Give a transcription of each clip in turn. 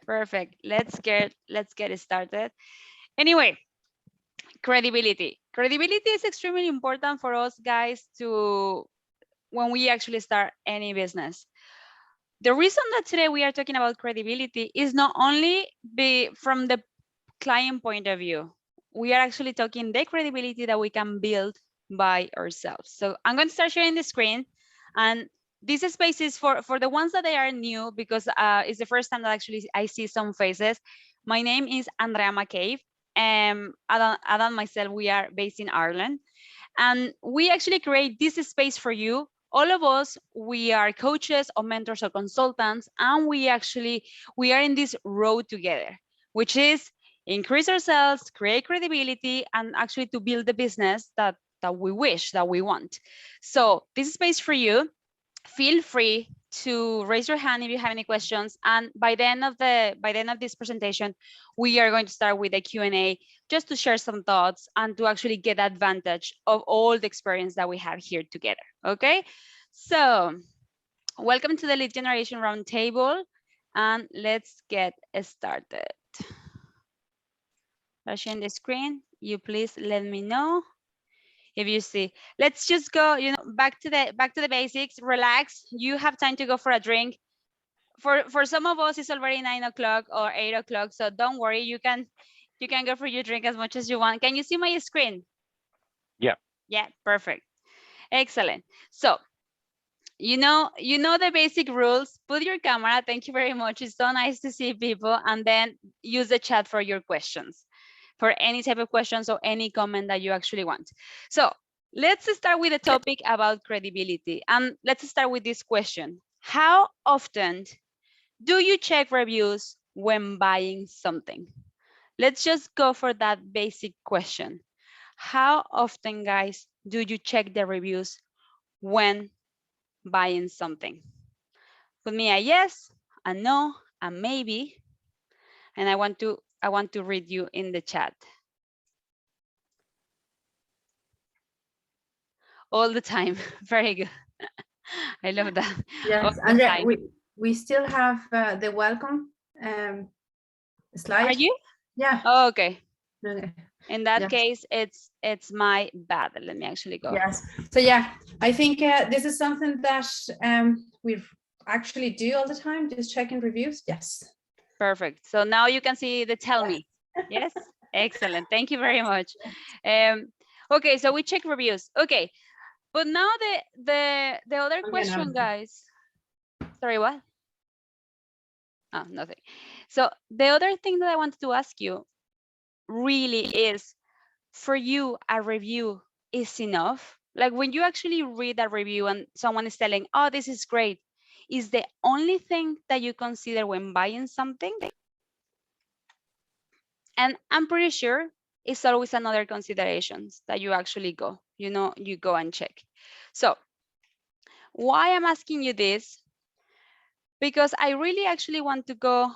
Perfect. Let's get it started. Anyway, credibility. Credibility is extremely important for us guys to when we actually start any business. The reason that today we are talking about credibility is not only be from the client point of view. We are actually talking the credibility that we can build by ourselves. So I'm going to start sharing the screen, and this space is for the ones that they are new because it's the first time that actually I see some faces. My name is Andrea McCabe, and Adam and myself, we are based in Ireland, and we actually create this space for you. All of us, we are coaches or mentors or consultants, and we are in this road together, which is increase ourselves, create credibility, and actually to build the business that we wish, that we want. So this space for you. Feel free to raise your hand if you have any questions, and by the end of this presentation we are going to start with a Q&A just to share some thoughts and to actually get advantage of all the experience that we have here together. Okay, so welcome to the lead generation roundtable, and let's get started. Sharing the screen, you please let me know if you see. Let's just go, back to the basics. Relax, you have time to go for a drink. For some of us it's already 9 o'clock or 8 o'clock, so don't worry, you can go for your drink as much as you want. Can you see my screen? Yeah, perfect. Excellent. So you know the basic rules. Put your camera. Thank you very much. It's so nice to see people, and then use the chat for your questions, for any type of questions or any comment that you actually want. So let's start with a topic about credibility. And let's start with this question. How often do you check reviews when buying something? Let's just go for that basic question. How often, guys, do you check the reviews when buying something? Put me a yes, a no, a maybe, and I want to read you in the chat. All the time. Very good. I love that. Yes, Andrea, we still have the welcome slide. Are you? Yeah. Oh, okay. Okay. In that case, it's my bad. Let me actually go. Yes. So yeah, I think this is something that we actually do all the time, just checking reviews. Yes. Perfect. So now you can see the tell me. Yes. Excellent. Thank you very much. Okay, so we check reviews. Okay, but now the other question, guys. Sorry, what? Oh, nothing. So the other thing that I wanted to ask you really is, for you, a review is enough? Like when you actually read a review and someone is telling, oh, this is great, is the only thing that you consider when buying something? And I'm pretty sure it's always another considerations that you actually go, you go and check. So why I'm asking you this? Because I really actually want to go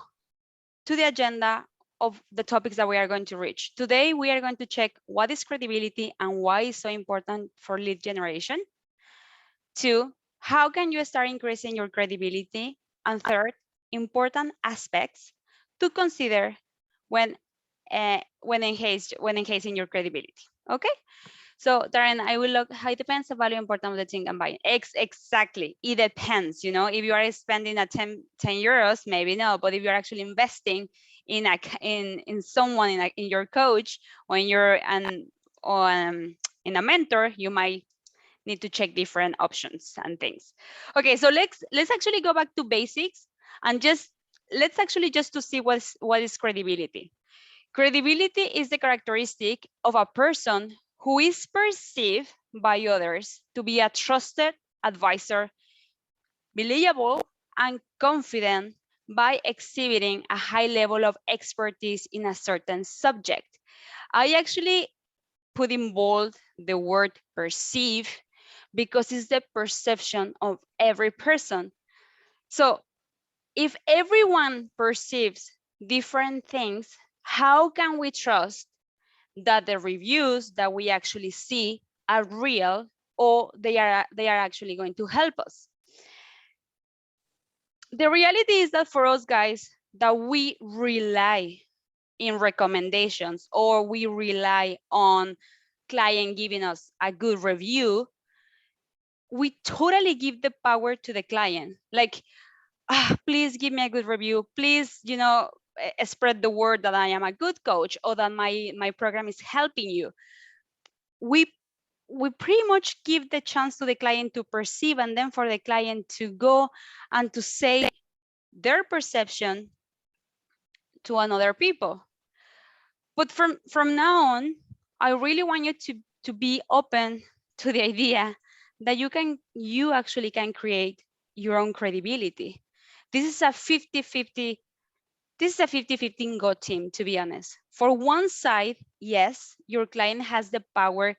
to the agenda of the topics that we are going to reach. Today, we are going to check what is credibility and why it's so important for lead generation. 2, how can you start increasing your credibility? And 3rd, important aspects to consider when enhancing your credibility. Okay. So Darren, I will look how it depends the value important of the thing I'm buying. Exactly. It depends, if you are spending a 10 euros, maybe no, but if you're actually investing in someone, in your coach, or in a mentor, you might need to check different options and things. Okay, so let's actually go back to basics and let's actually just to see what is credibility. Credibility is the characteristic of a person who is perceived by others to be a trusted advisor, believable, and confident by exhibiting a high level of expertise in a certain subject. I actually put in bold the word perceive because it's the perception of every person. So if everyone perceives different things, how can we trust that the reviews that we actually see are real, or they are actually going to help us? The reality is that for us, guys, that we rely in recommendations or we rely on client giving us a good review, we totally give the power to the client. Like, please give me a good review. Please, spread the word that I am a good coach or that my program is helping you. We pretty much give the chance to the client to perceive, and then for the client to go and to say their perception to another people. But from now on, I really want you to be open to the idea that you actually can create your own credibility. This is a 50-50. This is a 50-50 go team, to be honest. For one side, yes, your client has the power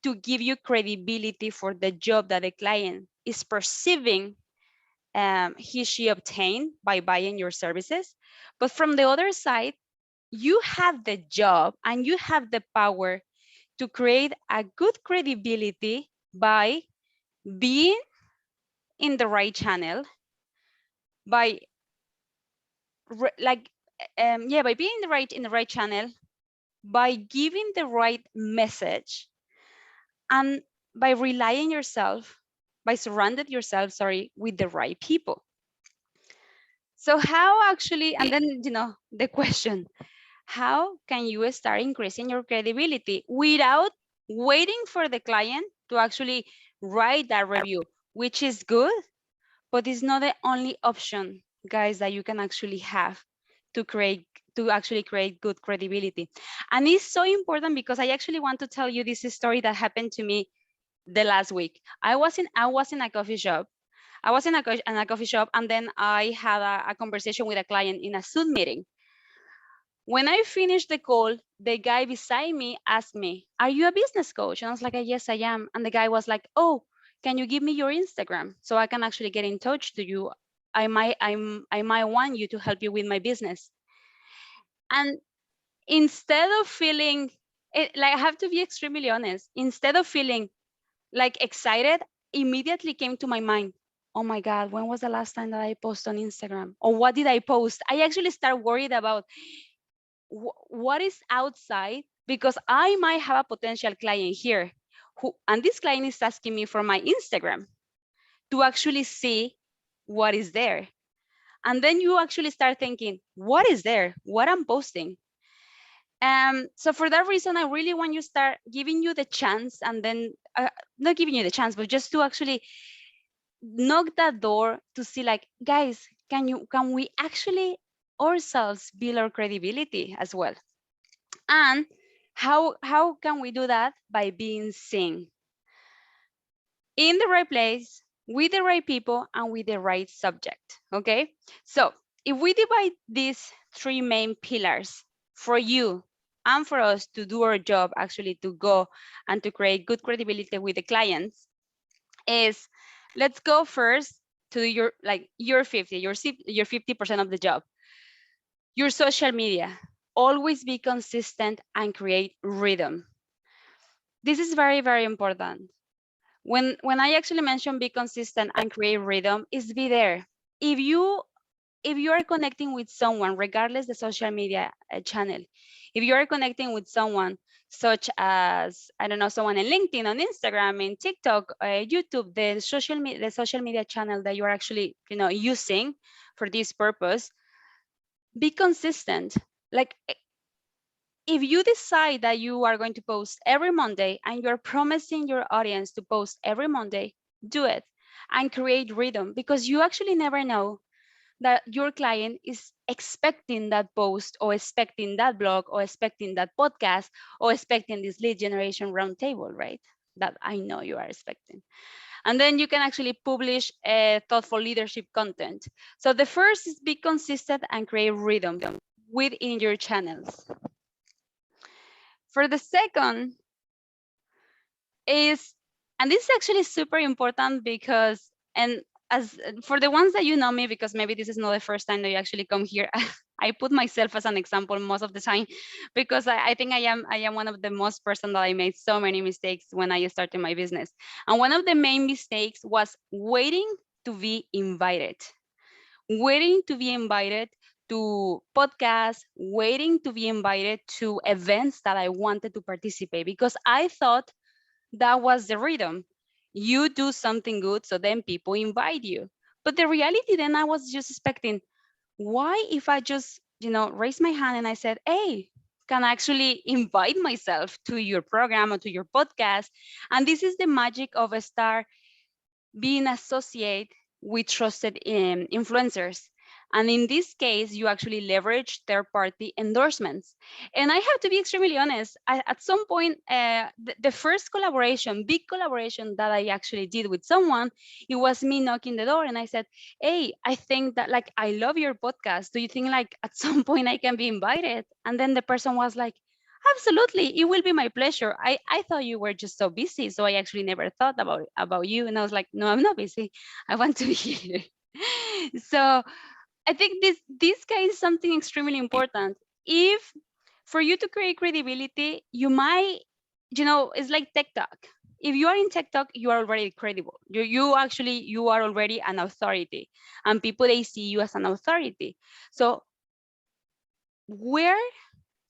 to give you credibility for the job that the client is perceiving she obtained by buying your services. But from the other side, you have the job and you have the power to create a good credibility by being in the right channel, by by being in the right channel, by giving the right message, and by relying yourself, by surrounding yourself, with the right people. So how actually, and then, the question, how can you start increasing your credibility without waiting for the client to actually write that review, which is good, but it's not the only option, guys, that you can actually have to actually create good credibility. And it's so important because I actually want to tell you this story that happened to me the last week. I was in a coffee shop. I was in a coffee shop, and then I had a conversation with a client in a Zoom meeting. When I finished the call, the guy beside me asked me, "Are you a business coach?" And I was like, "Yes, I am." And the guy was like, "Oh, can you give me your Instagram so I can actually get in touch to you? I might want you to help you with my business." And instead of feeling like, I have to be extremely honest, instead of feeling like excited, immediately came to my mind, "Oh my God, when was the last time that I posted on Instagram? Or what did I post?" I actually start worried about what is outside, because I might have a potential client here and this client is asking me for my Instagram to actually see what is there. And then you actually start thinking, what is there? What I'm posting? So for that reason, I really want you to start giving you the chance, and then not giving you the chance, but just to actually knock that door to see, like, guys, can we actually ourselves build our credibility as well? And how can we do that? By being seen in the right place, with the right people, and with the right subject. Okay, so if we divide these three main pillars for you and for us to do our job, actually to go and to create good credibility with the clients, is, let's go first to your 50% of the job. Your social media. Always be consistent and create rhythm. This is very, very important. When I actually mention be consistent and create rhythm, is be there. If you are connecting with someone, regardless the social media channel, if you are connecting with someone such as, I don't know, someone in LinkedIn, on Instagram, in TikTok, YouTube, the social media channel that you're actually using for this purpose, be consistent. Like, if you decide that you are going to post every Monday and you're promising your audience to post every Monday, do it and create rhythm, because you actually never know that your client is expecting that post, or expecting that blog, or expecting that podcast, or expecting this lead generation roundtable, right? That I know you are expecting. And then you can actually publish thoughtful leadership content. So the first is be consistent and create rhythm within your channels. For the second is, and this is actually super important because, and as for the ones that you know me, because maybe this is not the first time that you actually come here, I put myself as an example most of the time, because I think I am one of the most person that I made so many mistakes when I started my business. And one of the main mistakes was waiting to be invited to podcasts, waiting to be invited to events that I wanted to participate, because I thought that was the rhythm. You do something good, so then people invite you. But the reality then, I was just expecting, why if I just, raise my hand and I said, hey, can I actually invite myself to your program or to your podcast? And this is the magic of a star being associated with trusted influencers. And in this case, you actually leverage third-party endorsements. And I have to be extremely honest, at some point, the first collaboration, big collaboration that I actually did with someone, it was me knocking the door and I said, hey, I think that like, I love your podcast. Do you think like at some point I can be invited? And then the person was like, absolutely, it will be my pleasure. I thought you were just so busy, so I actually never thought about you. And I was like, no, I'm not busy. I want to be here. So I think this guy is something extremely important. If for you to create credibility, you might, it's like TikTok. If you are in TikTok, you are already credible. You are already an authority, and people, they see you as an authority. So where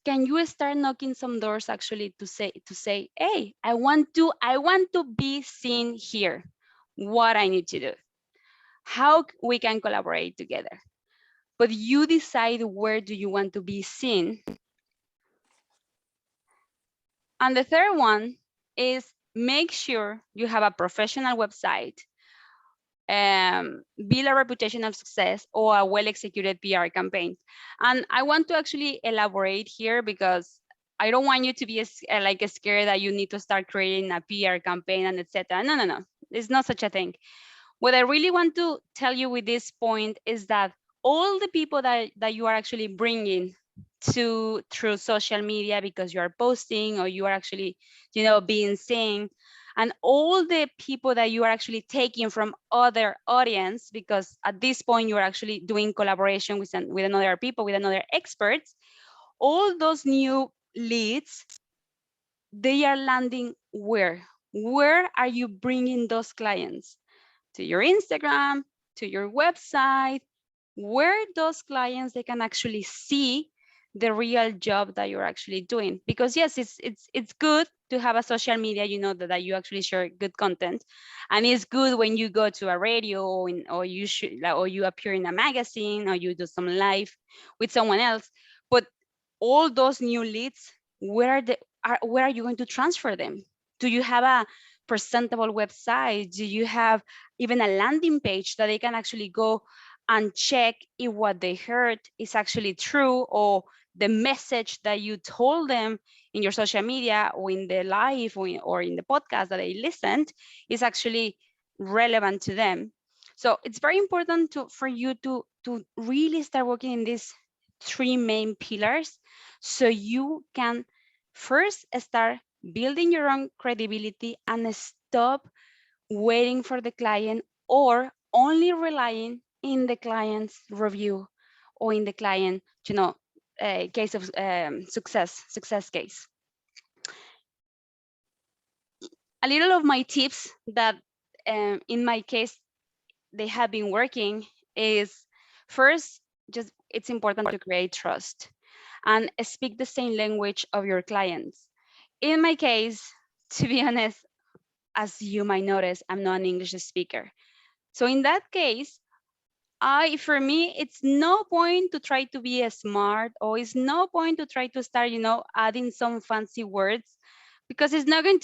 can you start knocking some doors actually to say, hey, I want to be seen here, what I need to do, how we can collaborate together. But you decide where do you want to be seen. And the third one is, make sure you have a professional website, build a reputation of success, or a well-executed PR campaign. And I want to actually elaborate here, because I don't want you to be like scared that you need to start creating a PR campaign and etc. No, no, no. It's not such a thing. What I really want to tell you with this point is that all the people that you are actually bringing through social media, because you are posting or you are actually, being seen, and all the people that you are actually taking from other audience, because at this point you are actually doing collaboration with another people, with another experts, all those new leads, they are landing where? Where are you bringing those clients? To your Instagram, to your website, where those clients, they can actually see the real job that you're actually doing. Because yes, it's good to have a social media, that you actually share good content, and it's good when you go to a radio, or you appear in a magazine, or you do some live with someone else. But all those new leads, where are you going to transfer them? Do you have a presentable website? Do you have even a landing page that they can actually go and check if what they heard is actually true, or the message that you told them in your social media, or in the live, or in the podcast that they listened, is actually relevant to them? So it's very important for you to really start working in these three main pillars, so you can first start building your own credibility and stop waiting for the client, or only relying in the client's review, or in the client, case of success case. A little of my tips that, in my case, they have been working is, first, just it's important to create trust and speak the same language of your clients. In my case, to be honest, as you might notice, I'm not an English speaker. So in that case, for me, it's no point to try to be smart, or it's no point to try to start, adding some fancy words, because it's not going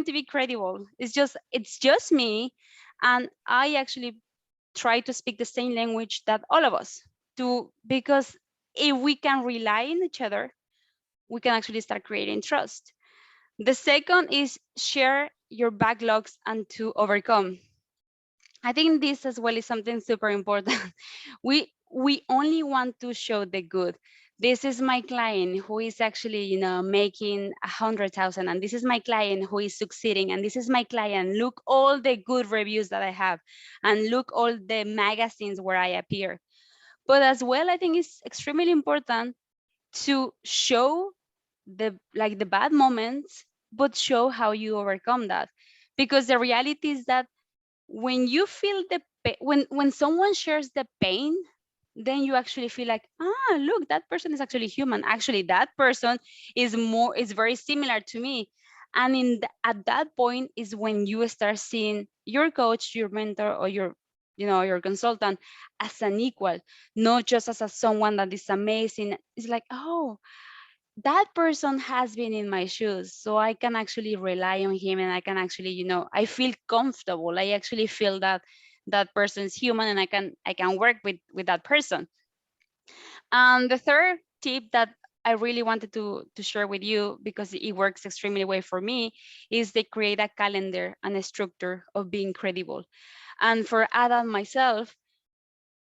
to be credible. It's just me, and I actually try to speak the same language that all of us do, because if we can rely on each other, we can actually start creating trust. The second is share your backlogs and to overcome. I think this as well is something super important. We only want to show the good. This is my client who is actually, making 100,000, and this is my client who is succeeding, and this is my client. Look all the good reviews that I have, and look all the magazines where I appear. But as well, I think it's extremely important to show the bad moments, but show how you overcome that. Because the reality is that when you feel when someone shares the pain, then you actually feel like, look, that person is actually human. Actually, that person is very similar to me. And at that point is when you start seeing your coach, your mentor, or your consultant as an equal, not just as someone that is amazing. It's like, oh, that person has been in my shoes, so I can actually rely on him, and I can actually, I feel comfortable. I actually feel that that person is human, and I can work with that person. And the third tip that I really wanted to share with you, because it works extremely well for me, is they create a calendar and a structure of being credible. And for Ada and myself,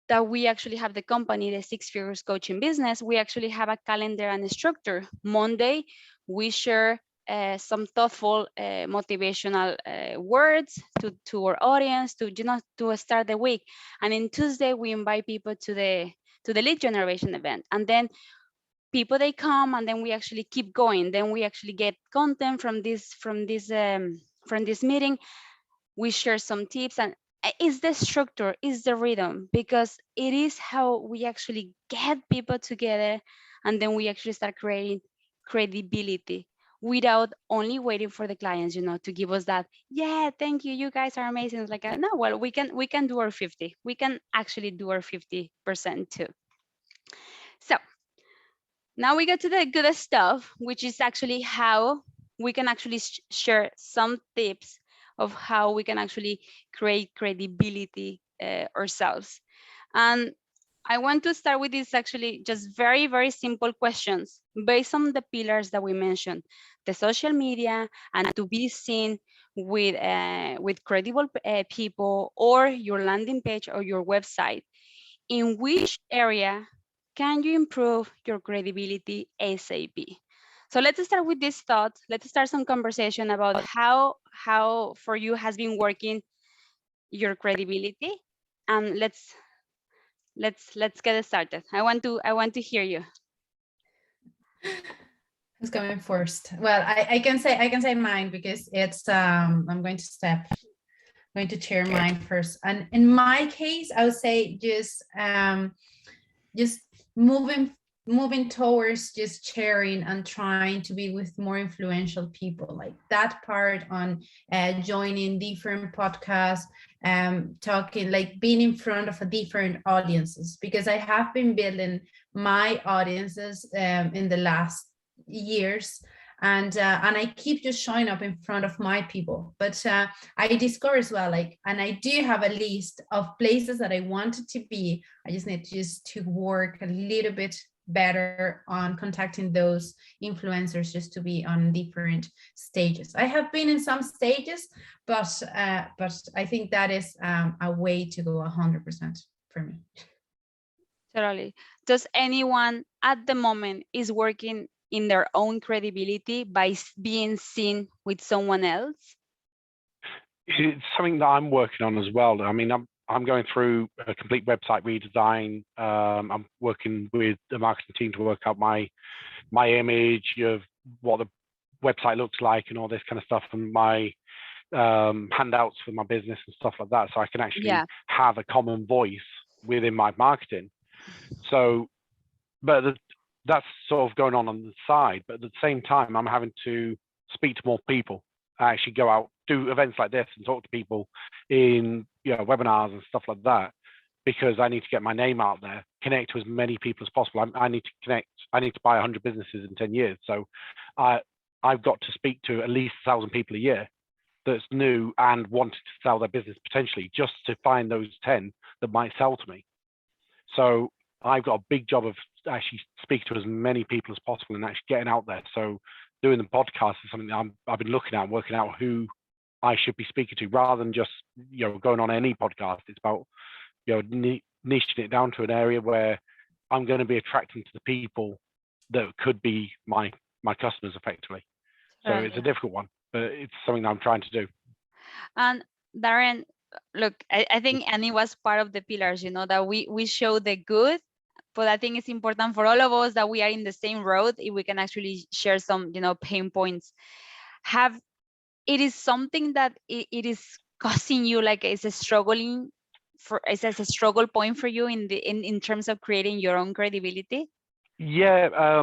that we actually have the company, the Six Figures Coaching Business, we actually have a calendar and a structure. Monday, we share some thoughtful, motivational words to our audience to start the week. And in Tuesday, we invite people to the lead generation event. And then people, they come, and then we actually keep going. Then we actually get content from this meeting. We share some tips, and it's the structure, is the rhythm, because it is how we actually get people together, and then we actually start creating credibility without only waiting for the clients, to give us that, yeah, thank you, you guys are amazing. It's like, no, well, we can do our 50, we can actually do our 50% too. So now we get to the good stuff, which is actually how we can actually share some tips of how we can actually create credibility ourselves. And I want to start with this, actually just very, very simple questions based on the pillars that we mentioned: the social media, and to be seen with credible people, or your landing page or your website. In which area can you improve your credibility ASAP? So let's start with this thought. Let's start some conversation about how for you has been working your credibility, and let's get started. I want to hear you. Who's going first? Well, I can say mine, because it's I'm going to share mine first. And in my case, I would say just moving towards just sharing and trying to be with more influential people, like that part on joining different podcasts, talking, like being in front of a different audiences, because I have been building my audiences in the last years, and I keep just showing up in front of my people. But I discover as well, like, and I do have a list of places that I wanted to be. I just need to work a little bit better on contacting those influencers, just to be on different stages. I have been in some stages, but I think that is a way to go 100% for me. Totally. Does anyone at the moment is working in their own credibility by being seen with someone else? It's something that I'm working on as well. I mean, I'm going through a complete website redesign. I'm working with the marketing team to work out my image of what the website looks like and all this kind of stuff, and my handouts for my business and stuff like that, so I can actually have a common voice within my marketing. So, but that's sort of going on the side. But at the same time, I'm having to speak to more people. I actually go out, do events like this, and talk to people in webinars and stuff like that, because I need to get my name out there, connect to as many people as possible. I need to connect. I need to buy 100 businesses in 10 years. So I've got to speak to at least 1,000 people a year that's new and wanted to sell their business potentially, just to find those 10 that might sell to me. So I've got a big job of actually speaking to as many people as possible and actually getting out there. So doing the podcast is something that I've been looking at and working out who I should be speaking to, rather than just going on any podcast. It's about niching it down to an area where I'm going to be attracting to the people that could be my customers effectively. So it's a difficult one, but it's something that I'm trying to do. And Darren, look, I think Annie was part of the pillars, that we show the good, but I think it's important for all of us that we are in the same road, if we can actually share some, pain points. It is something that it is causing you, like, it's struggling is this a struggle point for you in terms of creating your own credibility? Yeah,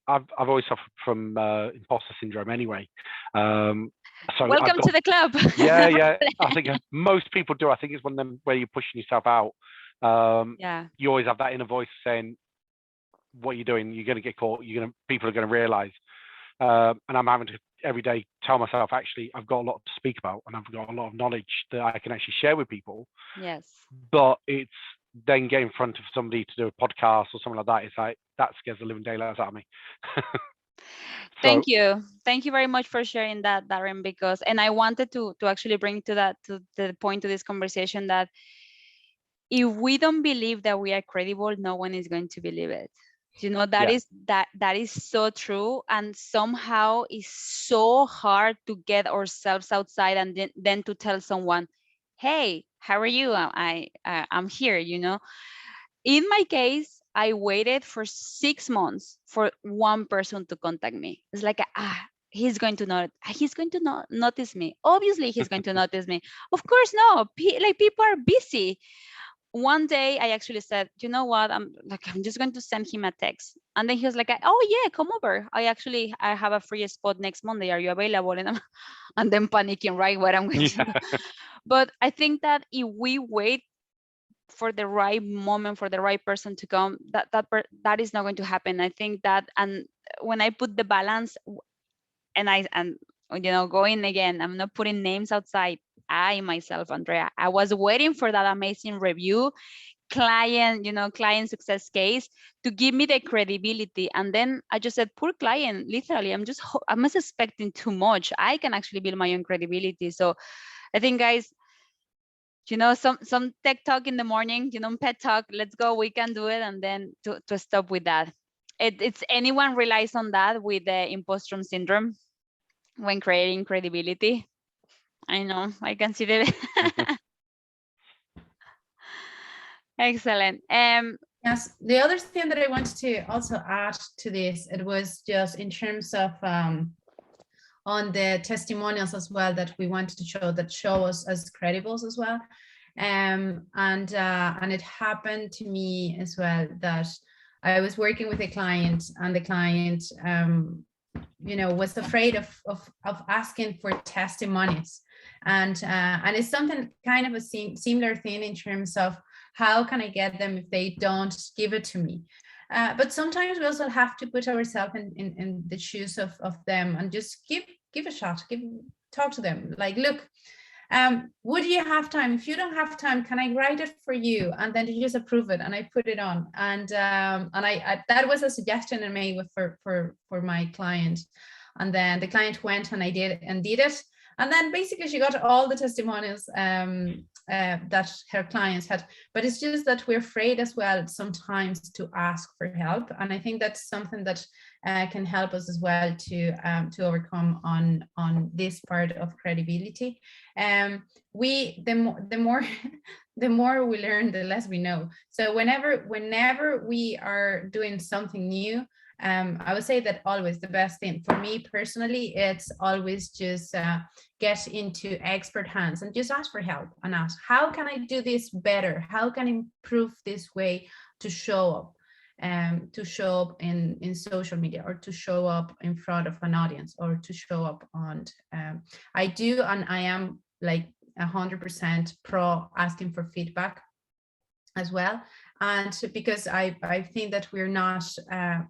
I've always suffered from imposter syndrome anyway. So Welcome to the club. yeah. I think most people do. I think it's one of them where you're pushing yourself out. Yeah. You always have that inner voice saying, "What you're doing, you're going to get caught. People are going to realize." And I'm having to every day tell myself, actually, I've got a lot to speak about, and I've got a lot of knowledge that I can actually share with people. Yes. But it's then get in front of somebody to do a podcast or something like that. It's like that scares the living daylights out of me. Thank you very much for sharing that, Darren, because and I wanted to actually bring to the point to this conversation that if we don't believe that we are credible, no one is going to believe it. You know, that is so true, and somehow it's so hard to get ourselves outside and then to tell someone, hey, how are you? I'm here, you know. In my case, I waited for 6 months for one person to contact me. It's like, he's going to notice me. Obviously, he's going to notice me. Of course, no. People are busy. One day, I actually said, you know what? I'm just going to send him a text, and then he was like, oh yeah, come over. I have a free spot next Monday. Are you available? And then panicking, right? What I'm going to do. But I think that if we wait for the right moment, for the right person to come, that is not going to happen. I think that, and when I put the balance, and you know, going again, I'm not putting names outside. I myself, Andrea, I was waiting for that amazing review, client success case to give me the credibility, and then I just said, poor client, literally, I'm just expecting too much. I can actually build my own credibility. So I think, guys, you know, some tech talk in the morning, you know, pet talk, let's go, we can do it, and then to stop with that. It's anyone relies on that with the imposter syndrome when creating credibility. I know, I consider it. Excellent. Yes, the other thing that I wanted to also add to this, it was just in terms of on the testimonials as well, that we wanted to show us as credibles as well. And it happened to me as well that I was working with a client, and the client you know, was afraid of asking for testimonies, and it's something kind of a similar thing in terms of how can I get them if they don't give it to me. But sometimes we also have to put ourselves in the shoes of them, and just give a shot, talk to them, like, look, would you have time? If you don't have time, can I write it for you, and then you just approve it, and I put it on. And I that was a suggestion I made for my client, and then the client went and did it, and then basically she got all the testimonials that her clients had. But it's just that we're afraid as well sometimes to ask for help, and I think that's something that can help us as well to overcome on this part of credibility. The more the more we learn, the less we know. So whenever we are doing something new, I would say that always the best thing for me personally, it's always just get into expert hands and just ask for help, and ask, how can I do this better? How can I improve this way to show up in social media, or to show up in front of an audience, or to show up on I am like 100% pro asking for feedback as well. And because I think that we're not,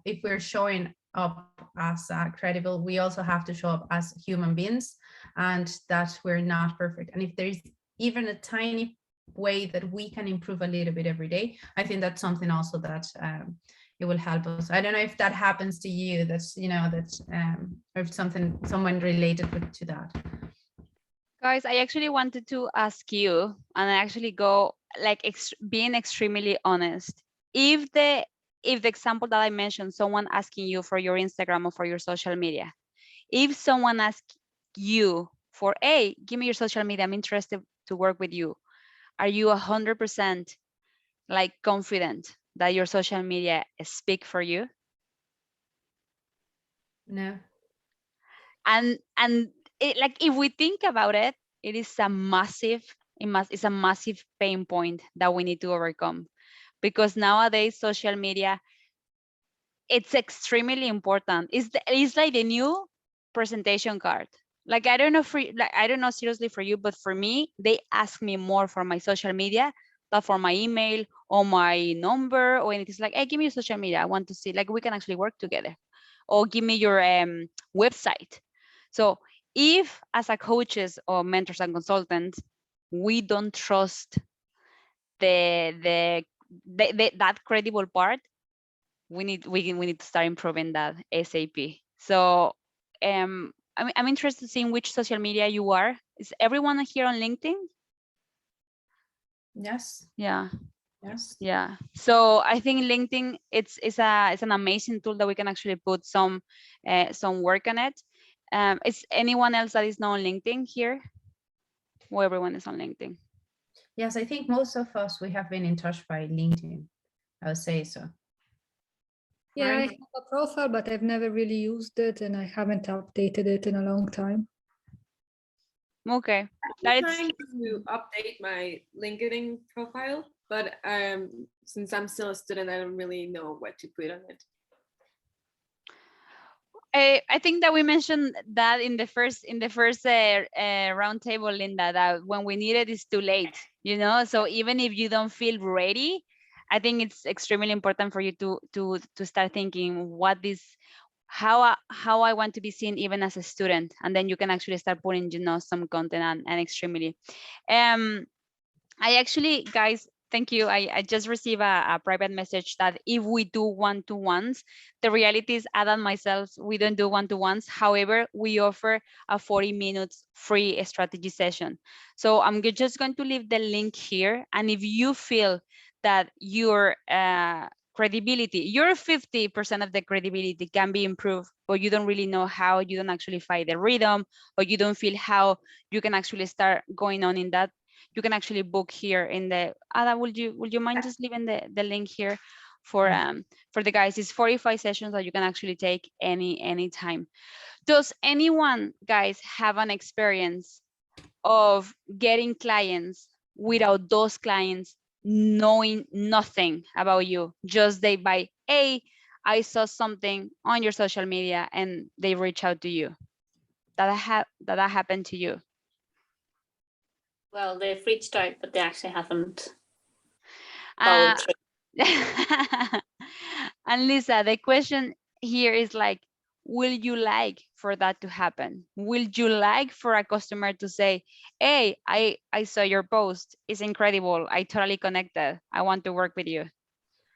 if we're showing up as credible, we also have to show up as human beings, and that we're not perfect. And if there's even a tiny way that we can improve a little bit every day, I think that's something also that it will help us. I don't know if that happens to you, that's, you know, that or if someone related to that. Guys, I actually wanted to ask you, and I actually go like being extremely honest. If the example that I mentioned, someone asking you for your Instagram or for your social media, if someone asks you for, hey, give me your social media, I'm interested to work with you, are you 100% like confident that your social media speak for you? No. And it, like, if we think about it, it is a massive It's a massive pain point that we need to overcome, because nowadays social media, it's extremely important. It's like the new presentation card. Like, I don't know I don't know seriously for you, but for me, they ask me more for my social media than for my email or my number or anything. It's like, hey, give me your social media. I want to see, like, we can actually work together, or give me your website. So if as a coaches or mentors and consultants, we don't trust that credible part, we need to start improving that ASAP. So I'm interested to see in which social media you are. Is everyone here on LinkedIn? Yes. Yeah. Yes. Yeah. So I think LinkedIn, it's an amazing tool that we can actually put some work on it. Is anyone else that is not on LinkedIn here? Well, everyone is on LinkedIn. Yes, I think most of us, we have been in touch by LinkedIn. I would say so. Yeah, I Right. have a profile, but I've never really used it and I haven't updated it in a long time. Okay. I'm trying to update my LinkedIn profile, but since I'm still a student, I don't really know what to put on it. I think that we mentioned that in the first round table, Linda, that when we need it, it's too late, you know. So even if you don't feel ready, I think it's extremely important for you to start thinking how I want to be seen even as a student, and then you can actually start putting, you know, some content and extremely. I actually, guys, thank you. I just received a private message that if we do one-to-ones, the reality is Ada and myself, we don't do one-to-ones. However, we offer a 40 minutes free strategy session. So I'm just going to leave the link here. And if you feel that your credibility, your 50% of the credibility can be improved, but you don't really know how, you don't actually find the rhythm, or you don't feel how you can actually start going on in that, you can actually book here in the Ada, would you mind just leaving the link here for the guys? It's 45 sessions that you can actually take any time. Does anyone, guys, have an experience of getting clients without those clients knowing nothing about you? Just they by, hey, I saw something on your social media and they reach out to you. That happened to you? Well, they've reached out, but they actually haven't Uh, followed through. and Lisa, the question here is like, will you like for that to happen? Will you like for a customer to say, hey, I saw your post, it's incredible, I totally connected, I want to work with you?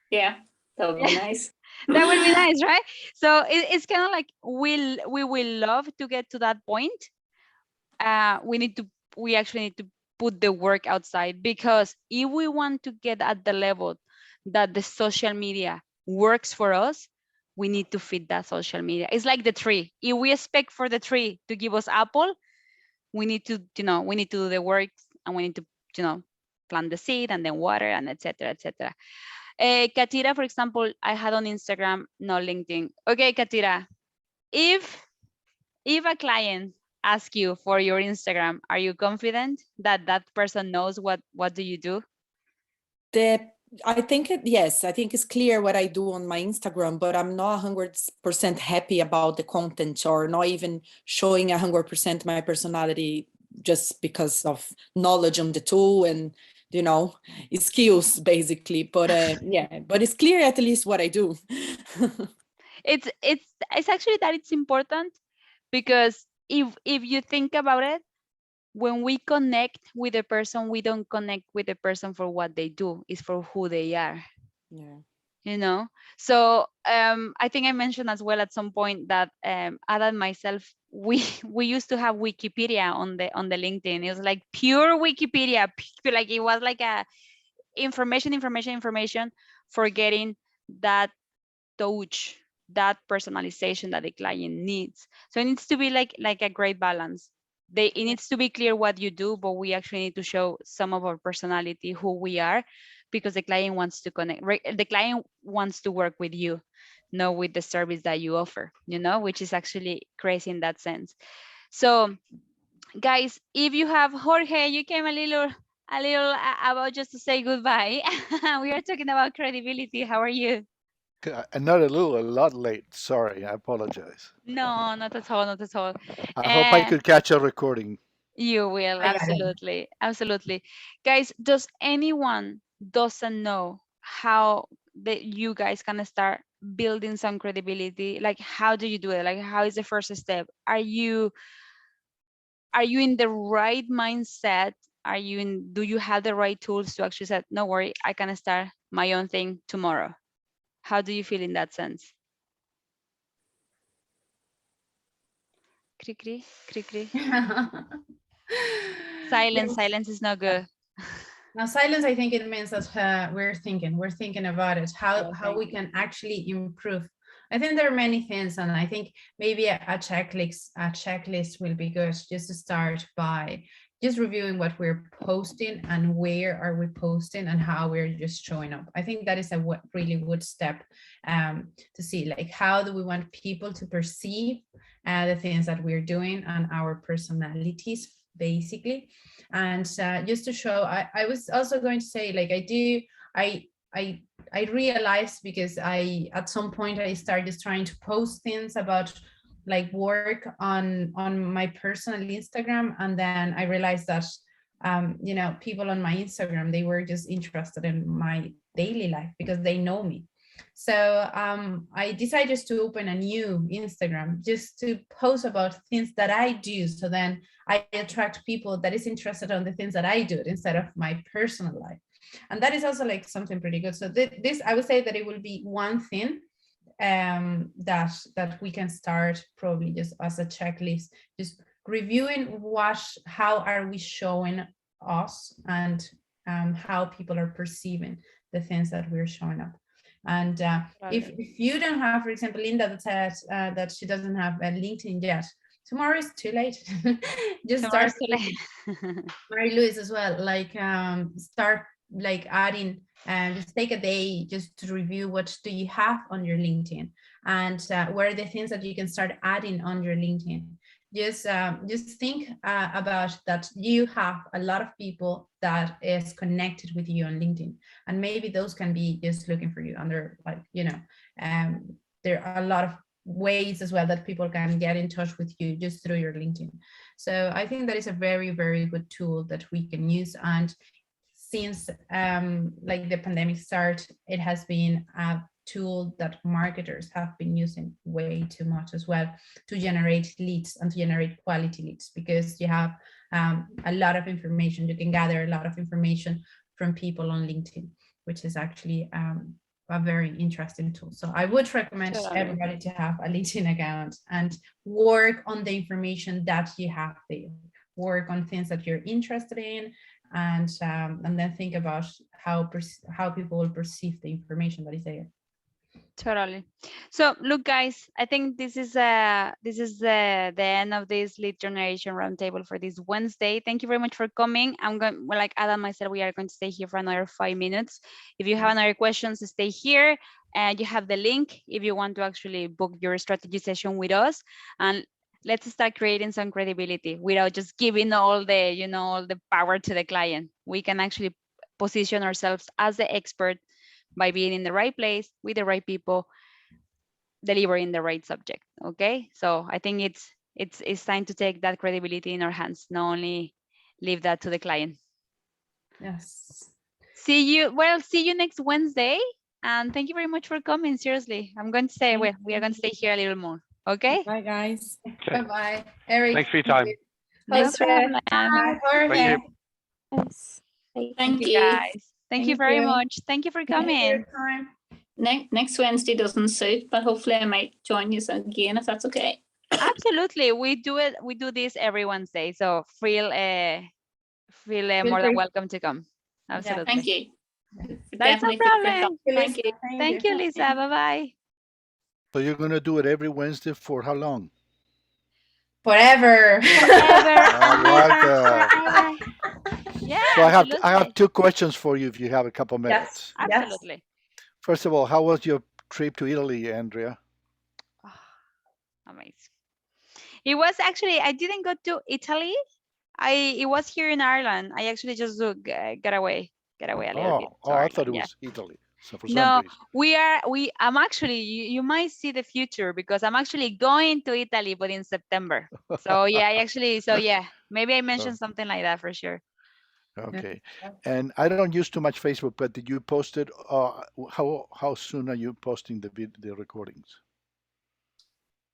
Yeah, that would be nice. That would be nice, right? So it's kind of like, we will love to get to that point. We actually need to put the work outside, because if we want to get at the level that the social media works for us, we need to feed that social media. It's like the tree. If we expect for the tree to give us apple, we need to, we need to do the work, and we need to, plant the seed and then water and etc. etc. Katira, for example, I had on Instagram, no LinkedIn. Okay, Katira, if a client asks you for your Instagram, are you confident that that person knows what do you do? I think yes, I think it's clear what I do on my Instagram, but I'm not 100% happy about the content, or not even showing 100% my personality just because of knowledge on the tool and, skills basically. But yeah, but it's clear at least what I do. It's actually that it's important, because if you think about it, when we connect with a person, we don't connect with the person for what they do, it's for who they are. Yeah. So I think I mentioned as well at some point that Ada and myself, we used to have Wikipedia on the LinkedIn. It was like pure Wikipedia, like it was like a information for getting that touch, that personalization that the client needs. So it needs to be like a great balance. It needs to be clear what you do, but we actually need to show some of our personality, who we are, because the client wants to connect. The client wants to work with you, not with the service that you offer, which is actually crazy in that sense. So guys, if you have Jorge, you came a little a little about just to say goodbye. We are talking about credibility. How are you? Not a little, a lot late. Sorry, I apologize. No, not at all, not at all. I hope I Uh, could catch a recording. you will, I got it. absolutely, absolutely. Guys, does anyone doesn't know how that you guys can start building some credibility? Like, how do you do it? Like, how is the first step? Are you in the right mindset? Do you have the right tools to actually say, no worry, I can start my own thing tomorrow? How do you feel in that sense? Cri cri, cri cri. Silence, Yes. silence is not good. Now, silence, I think it means that we're thinking about it, how Okay. we can actually improve. I think there are many things, and I think maybe a checklist will be good, just to start by just reviewing what we're posting and where are we posting and how we're just showing up. I think that is a really good step to see, like, how do we want people to perceive the things that we're doing and our personalities, basically. And just to show, I was also going to say, like, I realized, because at some point I started just trying to post things about like work on my personal Instagram, and then I realized that people on my Instagram, they were just interested in my daily life because they know me. So I decided just to open a new Instagram just to post about things that I do. So then I attract people that is interested on the things that I do instead of my personal life. And that is also like something pretty good. So this, I would say that it will be one thing that we can start probably just as a checklist, just reviewing how are we showing us, and how people are perceiving the things that we're showing up. And if you don't have, for example, Linda that said that she doesn't have a LinkedIn yet, tomorrow is too late. Just Tomorrow's start. too late. Mary Louise as well, like start like adding, just take a day just to review what do you have on your LinkedIn, and what are the things that you can start adding on your LinkedIn. Just think about that you have a lot of people that is connected with you on LinkedIn, and maybe those can be just looking for you under, like, there are a lot of ways as well that people can get in touch with you just through your LinkedIn. So I think that is a very, very good tool that we can use. And since like the pandemic start, it has been a tool that marketers have been using way too much as well, to generate leads and to generate quality leads, because you have a lot of information. You can gather a lot of information from people on LinkedIn, which is actually a very interesting tool. So I would recommend everybody to have a LinkedIn account and work on the information that you have there. Work on things that you're interested in, and then think about how people will perceive the information that is there. Totally. So look, guys, I think this is the end of this lead generation roundtable for this Wednesday. Thank you very much for coming. I'm going, well, like Adam and I said, we are going to stay here for another 5 minutes. If you have another questions, stay here, and you have the link if you want to actually book your strategy session with us. And let's start creating some credibility without just giving all the, all the power to the client. We can actually position ourselves as the expert by being in the right place with the right people, delivering the right subject. Okay, so I think it's time to take that credibility in our hands, not only leave that to the client. Yes. See you next Wednesday, and thank you very much for coming. Seriously, I'm going to say, well, we are going to stay here a little more. Okay. Bye, guys. Bye bye, Eric. Thanks for your time. No problem. Thank you. Thank you. Guys. Thank you very much. Thank you for coming. Next Wednesday doesn't suit, but hopefully I might join you again if that's okay. Absolutely, we do this every Wednesday, so feel more than welcome to come. Absolutely. Thank you. That's no problem. Thank you. Thank you, Lisa. Bye bye. So you're going to do it every Wednesday for how long? Forever. Yeah. So I have two questions for you if you have a couple minutes. Yes, absolutely. First of all, how was your trip to Italy, Andrea? Oh, amazing. It was actually, I didn't go to Italy. It was here in Ireland. I actually just got away a little bit. Oh, to I thought it Ireland, yeah. was Italy. So for some No, reason. I'm actually, you might see the future because I'm actually going to Italy, but in September. So yeah, maybe I mentioned something like that for sure. Okay. And I don't use too much Facebook, but did you post it? How soon are you posting the recordings?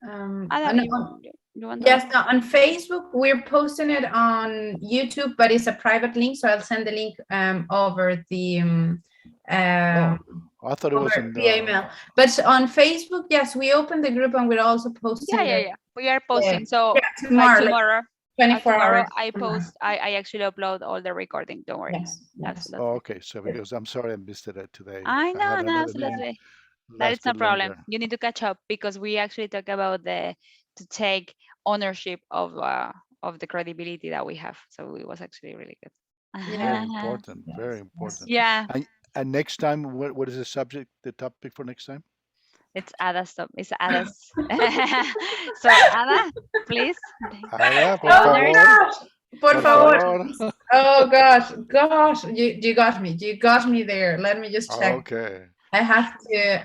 Adam, No, you want yes, no, on Facebook we're posting it on YouTube, but it's a private link, so I'll send the link over the I thought it was over in via email. But on Facebook, yes, we opened the group and we're also posting. yeah. We are posting. So by tomorrow, like tomorrow, 24 tomorrow hours. I post. I actually upload all the recording. Don't worry. Yes, yes. Oh, okay. So because I'm sorry I missed it today. I had know, another meeting, absolutely. That is no lasted problem. longer. You need to catch up because we actually talk about to take ownership of the credibility that we have. So it was actually really good. Very important. Very important. Yeah, And next time, what is the topic for next time? it's Ada's stop. It's Ada's. So Ada, please. Ada, por Oh favor. gosh, por Por favor. favor. Oh gosh, you got me there. Let me just check. Okay. I have to